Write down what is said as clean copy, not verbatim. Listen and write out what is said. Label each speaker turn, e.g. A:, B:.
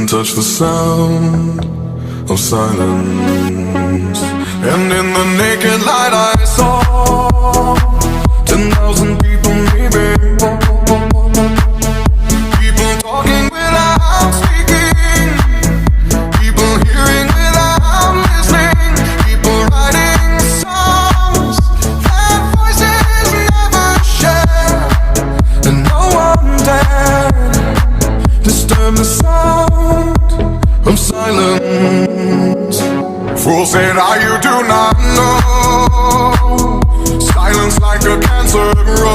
A: can touch the sound of silence. And in the naked light I saw 10,000 people maybe. People talking without speaking, people hearing without listening, people writing songs that voices never share. And no one dared disturb the sound of silence. Fools say now you do not know. Silence like a cancer grows.